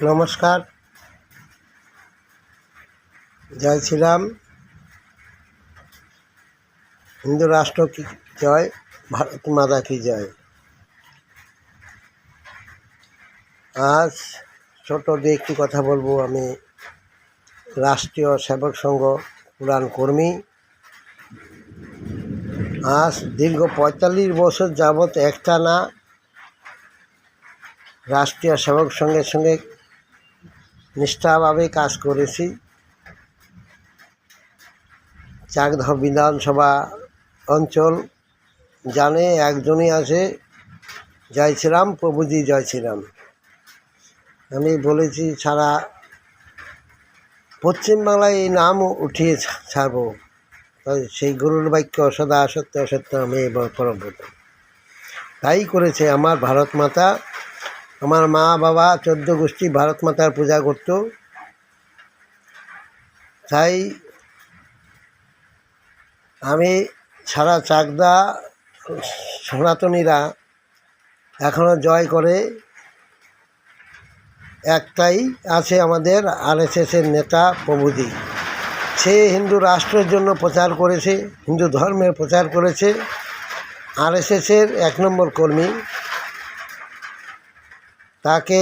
নমস্কার। জয় শ্রীরাম। হিন্দু রাষ্ট্র কি জয়, ভারত মাতা কি জয়। আজ ছোট দিয়ে একটি কথা বলবো। আমি রাষ্ট্রীয় সেবক সংঘ পুরাণ কর্মী। আজ দীর্ঘ ৪৫ বছর যাবৎ একটানা রাষ্ট্রীয় সেবক সংঘের সঙ্গে নিষ্ঠাভাবে কাজ করেছি। চাকদহ বিধানসভা অঞ্চল জানে একজনই আছে, জয় শ্রীরাম, প্রভুজি জয় শ্রীরাম। আমি বলেছি সারা পশ্চিমবাংলায় এই নাম উঠিয়ে ছাড়ব। সেই গুরুর বাক্য সদা সত্য অসত্য আমি পরব্রত। তাই করেছে আমার ভারত মাতা। আমার মা বাবা 14 গোষ্ঠী ভারত মাতার পূজা করত। তাই আমি সারা চাকদা সনাতনীরা এখনও জয় করে। একটাই আছে আমাদের আরএসএসের নেতা প্রভুজি। সে হিন্দু রাষ্ট্রের জন্য প্রচার করেছে, হিন্দু ধর্মের প্রচার করেছে। আরএসএসের 1 নম্বর কর্মী। তাকে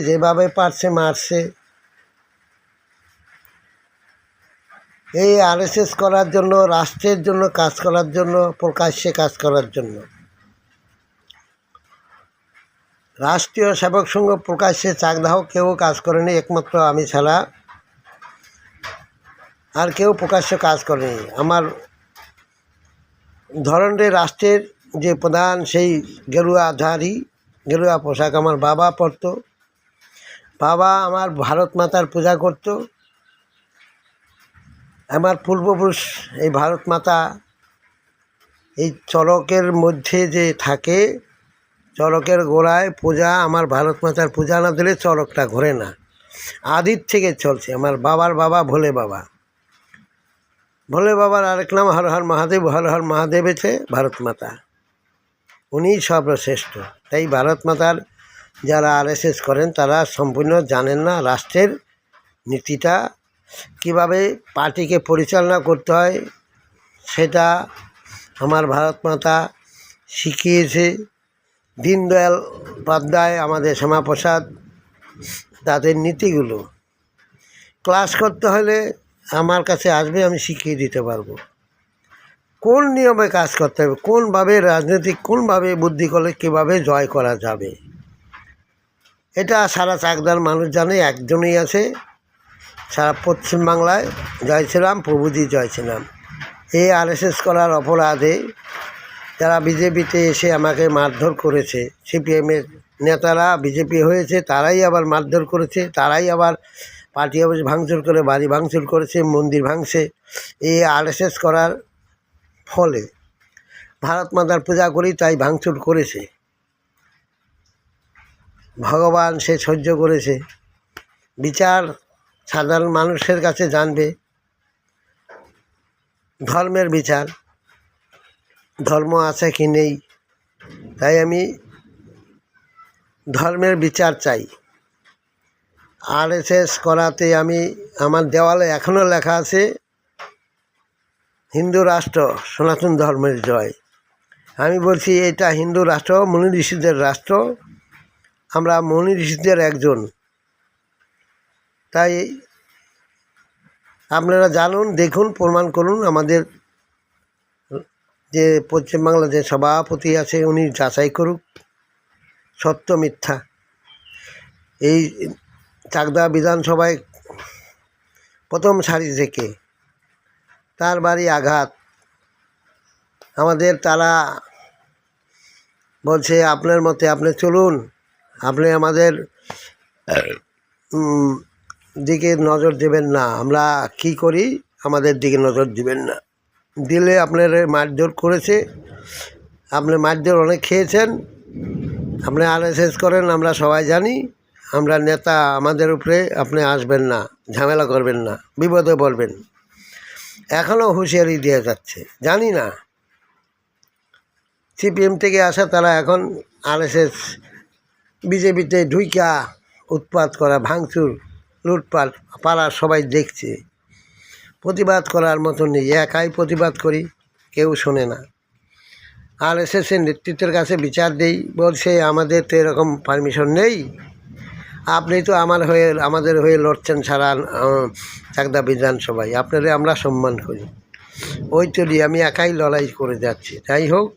যেভাবে পারছে মারছে। এই আরএসএস করার জন্য, রাষ্ট্রের জন্য কাজ করার জন্য, প্রকাশ্যে কাজ করার জন্য। রাষ্ট্রীয় সেবক সংঘ প্রকাশ্যে চাকদাহ কেউ কাজ করেনি, একমাত্র আমি ছাড়া আর কেউ প্রকাশ্যে কাজ করেনি। আমার ধরনের রাষ্ট্রের যে প্রধান, সেই গেরুয়াধারী, গেরুয়া পোশাক আমার বাবা পরত। বাবা আমার ভারত মাতার পূজা করত। আমার পূর্বপুরুষ এই ভারত মাতা এই চরকের মধ্যে যে থাকে, চরকের গোড়ায় পূজা, আমার ভারত মাতার পূজা না দিলে চরকটা ঘোরে না। আদির থেকে চলছে। আমার বাবার বাবা ভোলে বাবা। ভোলে বাবার আরেক নাম হর হর মহাদেব। হর হর মহাদেব হচ্ছে ভারত মাতা, উনিই সর্বশ্রেষ্ঠ। তাই ভারত মাতার যারা আরএসএস করেন তারা সম্পূর্ণ জানেন না রাষ্ট্রের নীতিটা, কিভাবে পার্টিকে পরিচালনা করতে হয়। সেটা আমার ভারত মাতা শিখিয়েছে। দীনদয়াল উপাধ্যায়, আমাদের শ্যামাপ্রসাদ, তাদের নীতিগুলো ক্লাস করতে হলে আমার কাছে আসবে, আমি শিখিয়ে দিতে পারবো কোন নিয়মে কাজ করতে হবে, কোনভাবে রাজনৈতিক, কোনভাবে বুদ্ধি করলে কীভাবে জয় করা যাবে। এটা সারা চাকদার মানুষ জানে। একজনই আছে সারা পশ্চিমবাংলায়, জয় শ্রীরাম, প্রভুজি জয় শ্রীরাম। এই আরএসএস করার অপরাধে যারা বিজেপিতে এসে আমাকে মারধর করেছে, সিপিএমের নেতারা বিজেপি হয়েছে, তারাই আবার মারধর করেছে, তারাই আবার পার্টি অফিস ভাঙচুর করে, বাড়ি ভাঙচুর করেছে, মন্দির ভাঙছে। এই আরএসএস করার ফলে ভারত মাতার পূজা করি, তাই ভাঙচুর করেছে। ভগবান সে সহ্য করেছে। বিচার সাধারণ মানুষের কাছে জানবে। ধর্মের বিচার, ধর্ম আছে কি নেই। তাই আমি ধর্মের বিচার চাই। আরএসএস করাতে আমি, আমার দেওয়ালে এখনও লেখা আছে, হিন্দু রাষ্ট্র সনাতন ধর্মের জয়। আমি বলছি এটা হিন্দু রাষ্ট্র, মুনি ঋষিদের রাষ্ট্র। আমরা মুনি ঋষিদের একজন। তাই আপনারা জানুন, দেখুন, প্রমাণ করুন। আমাদের যে পশ্চিমবাংলার যে সভাপতি আছে, উনি যাচাই করুক সত্য মিথ্যা। এই চাকদা বিধানসভায় প্রথম সারি থেকে তার বাড়ি আঘাত। আমাদের তারা বলছে আপনার মতে আপনি চলুন, আপনি আমাদের দিকে নজর দেবেন না, আমরা কি করি আমাদের দিকে নজর দিবেন না, দিলে আপনার মারধর করেছে। আপনি মারধর অনেক খেয়েছেন, আপনি আরএসএস করেন, আমরা সবাই জানি। আমরা নেতা, আমাদের উপরে আপনি আসবেন না, ঝামেলা করবেন না, বিপদে পড়বেন। এখনও হুঁশিয়ারি দিয়ে যাচ্ছে। জানি না সিপিএম থেকে আসা তারা এখন আরএসএস বিজেপিতে ঢুইকা উৎপাত করা, ভাঙচুর, লুটপাট পাড়ার সবাই দেখছে। প্রতিবাদ করার মতো নেই, একাই প্রতিবাদ করি, কেউ শোনে না। আরএসএসের নেতৃত্বের কাছে বিচার দেই, বলছে আমাদের তো এরকম পারমিশন নেই, আপনি তো আমাদের হয়ে লড়ছেন সারা চাকদা বিধানসভায়, আপনাদের আমরা সম্মান করি। ওই তৈরি আমি একাই লড়াই করে যাচ্ছি। যাই হোক,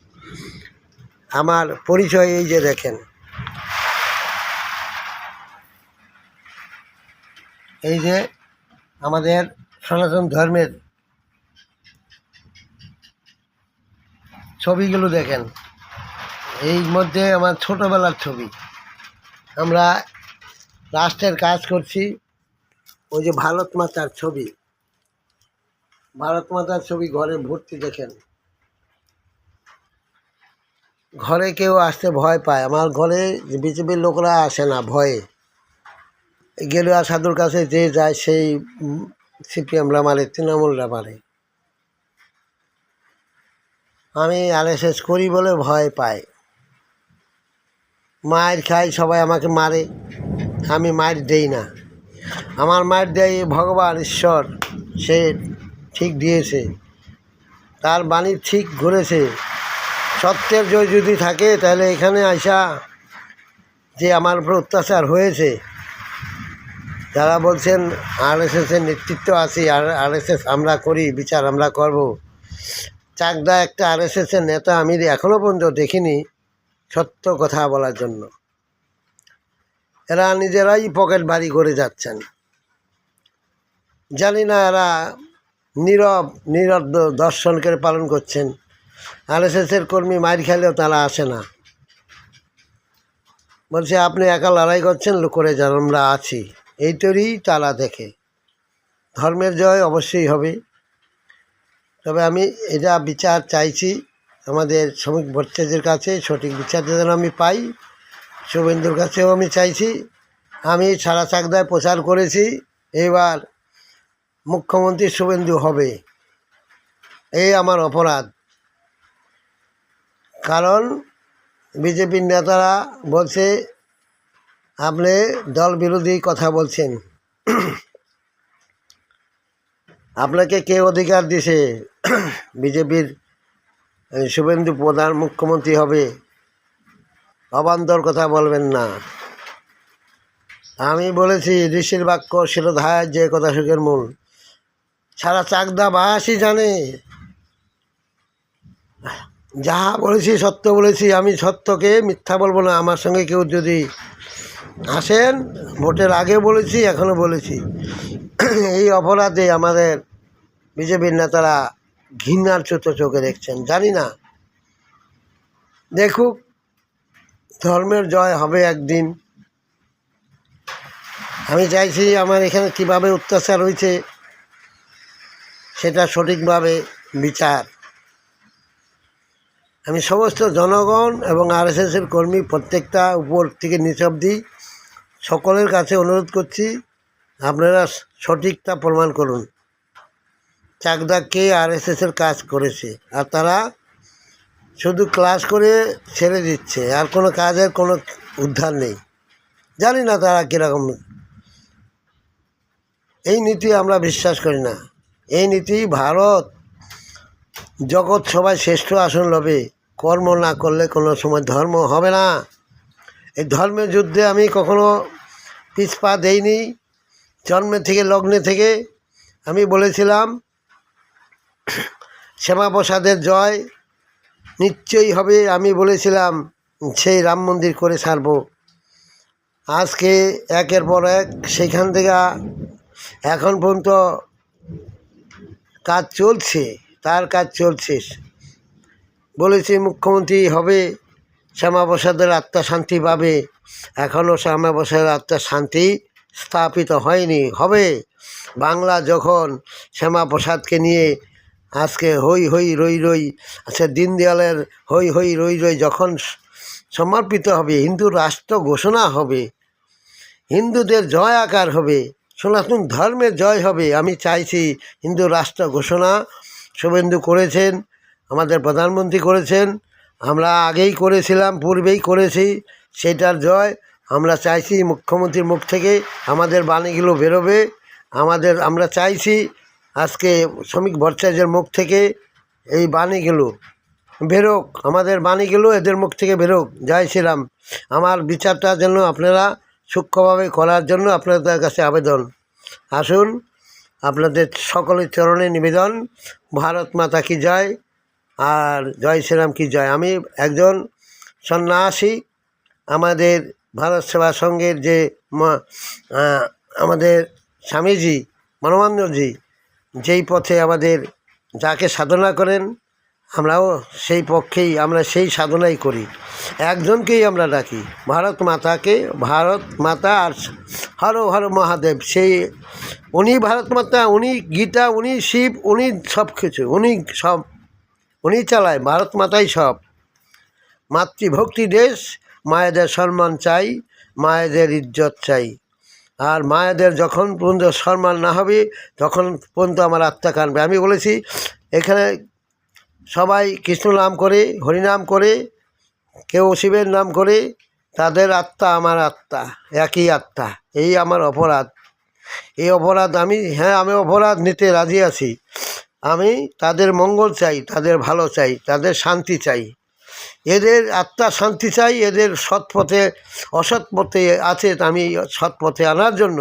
আমার পরিচয় এই যে দেখেন, এই যে আমাদের সনাতন ধর্মের ছবিগুলো দেখেন, এই মধ্যে আমার ছোটোবেলার ছবি। আমরা রাষ্ট্রের কাজ করছি, ওই যে ভারত মাতার ছবি, ভারত মাতার ছবি ঘরে ভর্তি। দেখেন, ঘরে কেউ আসতে ভয় পায়, আমার ঘরে বিজেপির লোকরা আসে না ভয়ে। গেরুয়া সাধুর কাছে যে যায় সেই সিপিএমরা মারে, তৃণমূলরা মারে। আমি আরএসএস করি বলে ভয় পায়, মায়ের খাই, সবাই আমাকে মারে, আমি মায়ের দেই না। আমার মায়ের দেয় ভগবান ঈশ্বর, সে ঠিক দিয়েছে, তার বাণী ঠিক ঘুরেছে। সত্যের জয় যদি থাকে তাহলে এখানে আইসা যে আমার উপর অত্যাচার হয়েছে, যারা বলছেন আরএসএসের নেতৃত্ব আছি, আরএসএস আমরা করি, বিচার আমরা করব। চাকদা একটা আরএসএসের নেতা আমি এখনও পর্যন্ত দেখিনি সত্য কথা বলার জন্য। এরা নিজেরাই পকেট বাড়ি করে যাচ্ছেন। জানি না এরা নীরব দর্শন করে পালন করছেন। আরএসএসের কর্মী মাইর খেলেও তারা আসে না, বলছে আপনি একা লড়াই করছেন, করে যান, আমরা আছি। এই তৈরি তারা দেখে। ধর্মের জয় অবশ্যই হবে, তবে আমি এটা বিচার চাইছি আমাদের শ্রমিক ভট্টাচার্যের কাছে, সঠিক বিচার যেন আমি পাই। শুভেন্দুর কাছেও আমি চাইছি। আমি সারা চাকদায় প্রচার করেছি, এবার মুখ্যমন্ত্রী শুভেন্দু হবে, এই আমার অপরাধ। কারণ বিজেপির নেতারা বলছে আপনি দল বিরোধী কথা বলছেন, আপনাকে কে অধিকার দিছে বিজেপির শুভেন্দু প্রধান মুখ্যমন্ত্রী হবে? অবান্তর কথা বলবেন না। আমি বলেছি ঋষির বাক্য শিরোধায় যে কথা সুখের মূল, সারা চাকদাবাসী জানে। যাহা বলেছি সত্য বলেছি, আমি সত্যকে মিথ্যা বলবো না। আমার সঙ্গে কেউ যদি আসেন, ভোটের আগে বলেছি, এখনও বলেছি, এই অপরাধে আমাদের বিজেপির নেতারা ঘৃণার চোখে দেখছেন। জানি না, দেখুক, ধর্মের জয় হবে একদিন। আমি চাইছি আমার এখানে কীভাবে অত্যাচার হয়েছে সেটা সঠিকভাবে বিচার। আমি সমস্ত জনগণ এবং আরএসএসের কর্মী প্রত্যেকটা উপর থেকে নিচ অবধি সকলের কাছে অনুরোধ করছি, আপনারা সঠিকটা প্রমাণ করুন। চাকদা কে আরএসএসের কাজ করেছে, আর তারা শুধু ক্লাস করে ছেড়ে দিচ্ছে, আর কোনো কাজের কোনো উদ্ধার নেই। জানি না তারা কীরকম। এই নীতি আমরা বিশ্বাস করি না। এই নীতি ভারত জগৎ সবাই শ্রেষ্ঠ আসন লবে, কর্ম না করলে কোনো সময় ধর্ম হবে না। এই ধর্মের যুদ্ধে আমি কখনো পিছপা দেইনি। জন্মে থেকে লগ্নে থেকে আমি বলেছিলাম শ্যামাপ্রসাদের জয় নিশ্চয়ই হবে। আমি বলেছিলাম সেই রাম মন্দির করে ছাড়ব। আজকে একের পর এক সেখান থেকে এখন পর্যন্ত কাজ চলছে, তার কাজ চলছে। বলেছি মুখ্যমন্ত্রী হবে, শ্যামাপ্রসাদের আত্মা শান্তি পাবে। এখনও শ্যামাপ্রসাদের আত্মা শান্তি স্থাপিত হয়নি, হবে। বাংলা যখন শ্যামাপ্রসাদকে নিয়ে আজকে হই হই রই রই, আচ্ছা দীনদয়ালের হই হই রই রই যখন সমর্পিত হবে, হিন্দু রাষ্ট্র ঘোষণা হবে, হিন্দুদের জয় আকার হবে, সনাতন ধর্মের জয় হবে। আমি চাইছি হিন্দু রাষ্ট্র ঘোষণা শুভেন্দু করেছেন, আমাদের প্রধানমন্ত্রী করেছেন, আমরা আগেই করেছিলাম, পূর্বেই করেছি, সেটার জয় আমরা চাইছি মুখ্যমন্ত্রীর মুখ থেকে আমাদের বাণীগুলো বেরোবে। আমরা চাইছি আজকে শ্রমিক ভট্টাচার্যের মুখ থেকে এই বাণীগুলো বেরোক, আমাদের বাণীগুলো এদের মুখ থেকে বেরোক। জয় শ্রীরাম। আমার বিচারটা যেন আপনারা সূক্ষ্মভাবে করার জন্য আপনাদের কাছে আবেদন। আসুন, আপনাদের সকলের চরণে নিবেদন। ভারত মাতা কি জয়, আর জয় শ্রীরাম কি জয়। আমি একজন সন্ন্যাসী। আমাদের ভারত সেবা সংঘের যে আমাদের স্বামীজি মানবানন্দজি যেই পথে আমাদের যাকে সাধনা করেন, আমরাও সেই পক্ষেই, আমরা সেই সাধনাই করি। একজনকেই আমরা ডাকি, ভারত মাতাকে। ভারত মাতা আর হর হর মহাদেব, সেই উনি ভারত মাতা, উনি গীতা, উনি শিব, উনি সব কিছু, উনি চালায়। ভারত মাতাই সব। মাতৃভক্তি দেশ, মায়েদের সম্মান চাই, মায়েদের ইজ্জত চাই। আর মায়েদের যখন পর্যন্ত সম্মান না হবে তখন পর্যন্ত আমার আত্মা কাঁদবে। আমি বলেছি এখানে সবাই কৃষ্ণ নাম করে, হরিনাম করে, কেউ শিবের নাম করে, তাদের আত্মা আমার আত্মা, একই আত্মা। এই আমার অপরাধ। এই অপরাধ আমি অপরাধ নিতে রাজি আছি। আমি তাদের মঙ্গল চাই, তাদের ভালো চাই, তাদের শান্তি চাই, এদের আত্মা শান্তি চাই। এদের সৎপথে, অসৎ পথে আছে, আমি সৎপথে আনার জন্য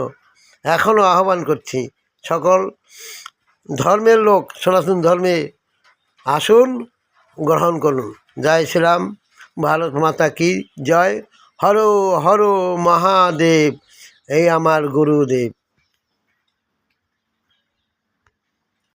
এখনও আহ্বান করছি। সকল ধর্মের লোক সনাতন ধর্মে আসুন, গ্রহণ করুন। জয় শ্রীরাম। ভারত মাতা কি জয়। হর হর মহাদেব। এই আমার গুরুদেব।